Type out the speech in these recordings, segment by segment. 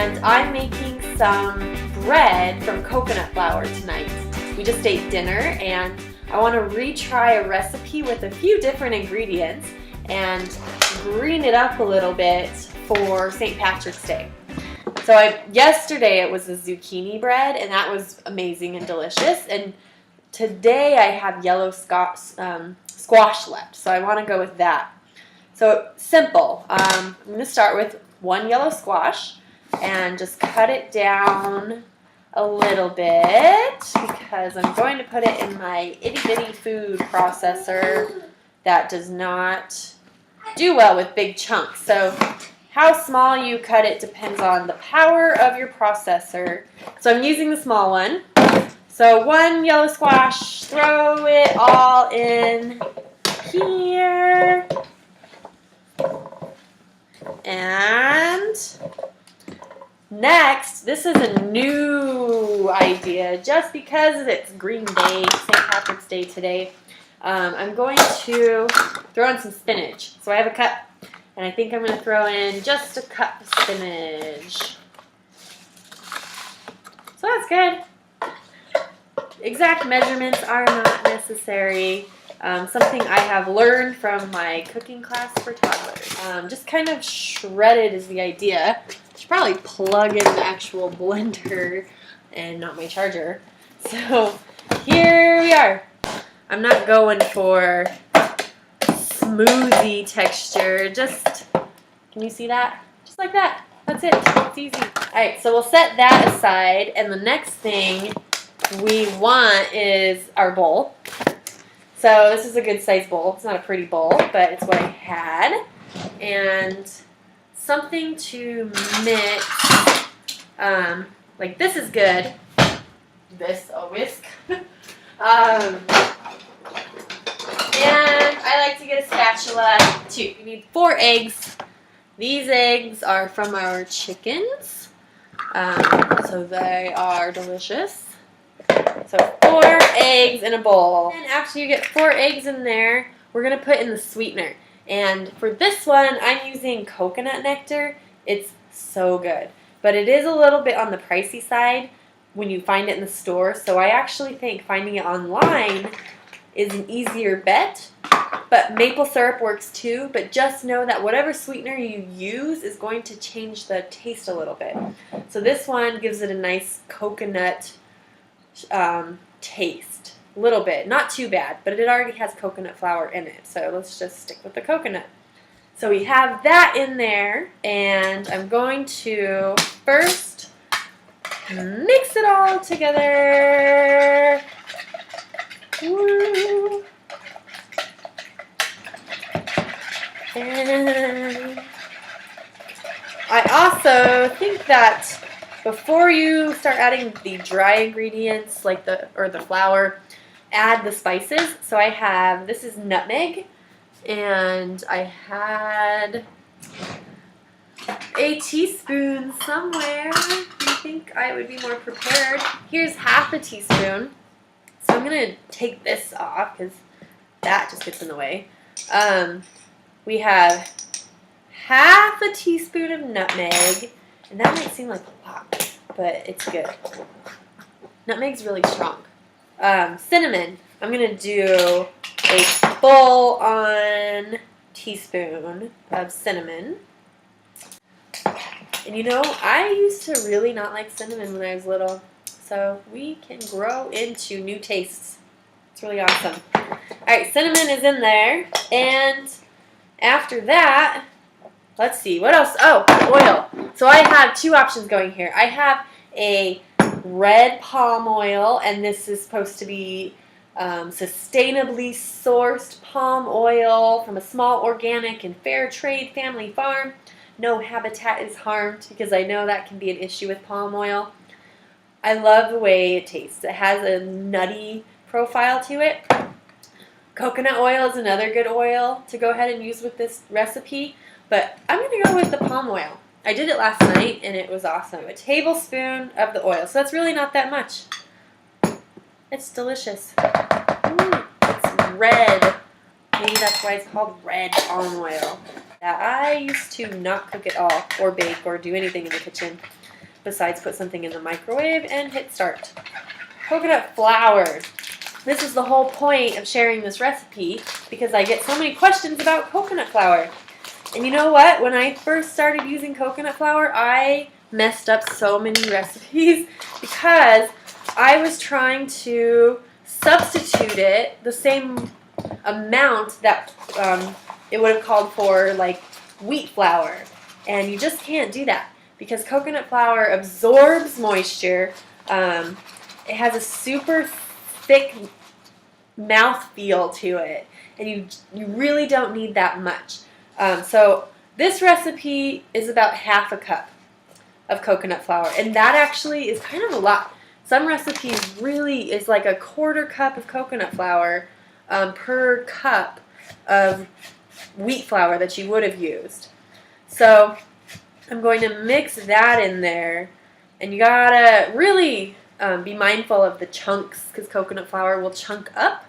and I'm making some bread from coconut flour tonight. We just ate dinner and I want to retry a recipe with a few different ingredients and green it up a little bit for St. Patrick's Day. So yesterday it was a zucchini bread and that was amazing and delicious, and today I have yellow squash left, so I want to go with that. So simple. I'm going to start with one yellow squash and just cut it down a little bit because I'm going to put it in my itty-bitty food processor that does not do well with big chunks. So how small you cut it depends on the power of your processor. So I'm using the small one. So one yellow squash, throw it all in here. And next, this is a new idea just because it's Green Day, St. Patrick's Day today. I'm going to throw in some spinach. So I have a cup, and I think I'm going to throw in just a cup of spinach. So that's good. Exact measurements are not necessary. Something I have learned from my cooking class for toddlers. Just kind of shredded is the idea. I should probably plug in the actual blender and not my charger. So here we are. I'm not going for smoothie texture. Just, can you see that? Just like that. That's it. It's easy. Alright, so we'll set that aside, and the next thing we want is our bowl. So this is a good size bowl. It's not a pretty bowl, but it's what I had. And something to mix, like this is good. This, a whisk. And I like to get a spatula too. You need 4 eggs. These eggs are from our chickens, so they are delicious. So 4 eggs in a bowl. And after you get 4 eggs in there, we're going to put in the sweetener. And for this one, I'm using coconut nectar. It's so good. But it is a little bit on the pricey side when you find it in the store. So I actually think finding it online is an easier bet. But maple syrup works too. But just know that whatever sweetener you use is going to change the taste a little bit. So this one gives it a nice coconut taste, a little bit, not too bad, but it already has coconut flour in it, so let's just stick with the coconut. So we have that in there, and I'm going to first mix it all together. Woo. And I also think that before you start adding the dry ingredients like the flour, add the spices. So I have, this is nutmeg, and I had a teaspoon somewhere. I think I would be more prepared. Here's half a teaspoon. So I'm going to take this off because that just gets in the way. We have half a teaspoon of nutmeg. And that might seem like a lot, but it's good. Nutmeg's really strong. Cinnamon. I'm going to do a full-on teaspoon of cinnamon. And you know, I used to really not like cinnamon when I was little. So we can grow into new tastes. It's really awesome. Alright, cinnamon is in there. And after that, let's see, what else? Oh, oil. So I have 2 options going here. I have a red palm oil, and this is supposed to be sustainably sourced palm oil from a small organic and fair trade family farm. No habitat is harmed, because I know that can be an issue with palm oil. I love the way it tastes. It has a nutty profile to it. Coconut oil is another good oil to go ahead and use with this recipe. But I'm going to go with the palm oil. I did it last night, and it was awesome. A tablespoon of the oil. So that's really not that much. It's delicious. It's red. Maybe that's why it's called red palm oil. Now, I used to not cook at all, or bake, or do anything in the kitchen. besides put something in the microwave and hit start. Coconut flour. This is the whole point of sharing this recipe because I get so many questions about coconut flour. And you know what? When I first started using coconut flour, I messed up so many recipes because I was trying to substitute it the same amount that it would have called for like wheat flour. And you just can't do that because coconut flour absorbs moisture. It has a super thick mouth feel to it, and you really don't need that much. So this recipe is about half a cup of coconut flour, and that actually is kind of a lot. Some recipes really is like a quarter cup of coconut flour per cup of wheat flour that you would have used. So I'm going to mix that in there, and you gotta really be mindful of the chunks because coconut flour will chunk up.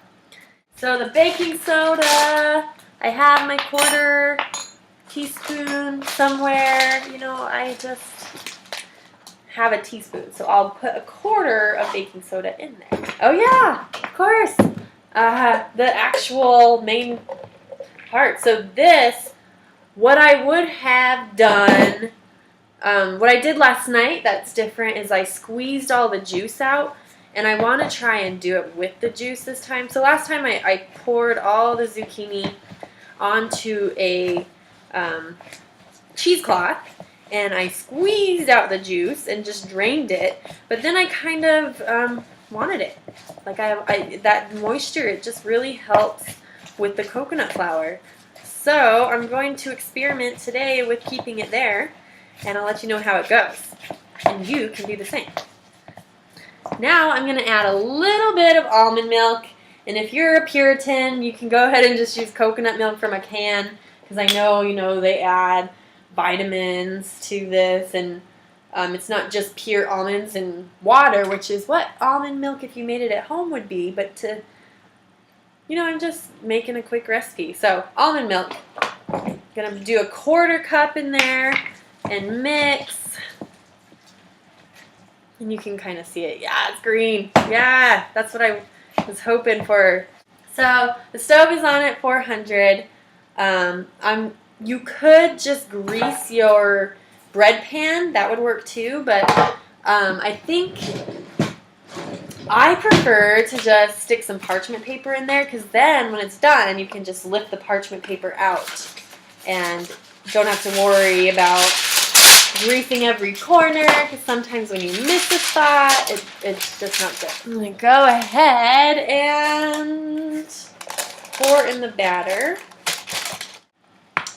So the baking soda, I have my quarter teaspoon somewhere. You know, I just have a teaspoon. So I'll put a quarter of baking soda in there. Oh yeah, of course. The actual main part. So this, what I would have done, what I did last night that's different is I squeezed all the juice out, and I want to try and do it with the juice this time. So last time I poured all the zucchini onto a cheesecloth, and I squeezed out the juice and just drained it, but then I kind of wanted it. Like that moisture, it just really helps with the coconut flour. So I'm going to experiment today with keeping it there, and I'll let you know how it goes. And you can do the same. Now I'm going to add a little bit of almond milk, and if you're a Puritan, you can go ahead and just use coconut milk from a can, because I know, you know, they add vitamins to this, and it's not just pure almonds and water, which is what almond milk, if you made it at home, would be, but you know, I'm just making a quick recipe. So almond milk, I'm going to do a quarter cup in there and mix. And you can kind of see it. Yeah, it's green. Yeah, that's what I was hoping for. So the stove is on at 400. You could just grease your bread pan. That would work too. But I think I prefer to just stick some parchment paper in there, because then when it's done, you can just lift the parchment paper out and don't have to worry about greasing every corner, because sometimes when you miss a spot, it's just not good. I'm going to go ahead and pour in the batter.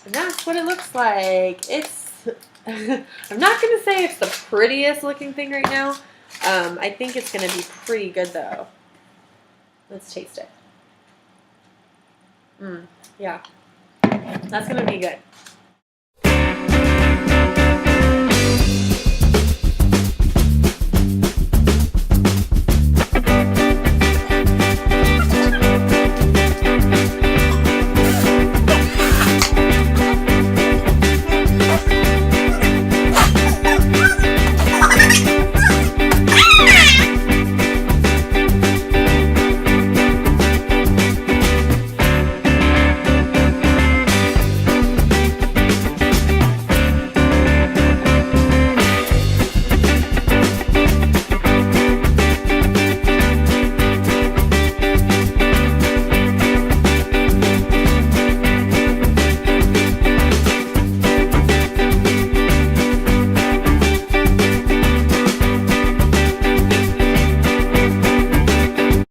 And that's what it looks like. It's, I'm not going to say it's the prettiest looking thing right now. I think it's going to be pretty good though. Let's taste it. Yeah. That's going to be good.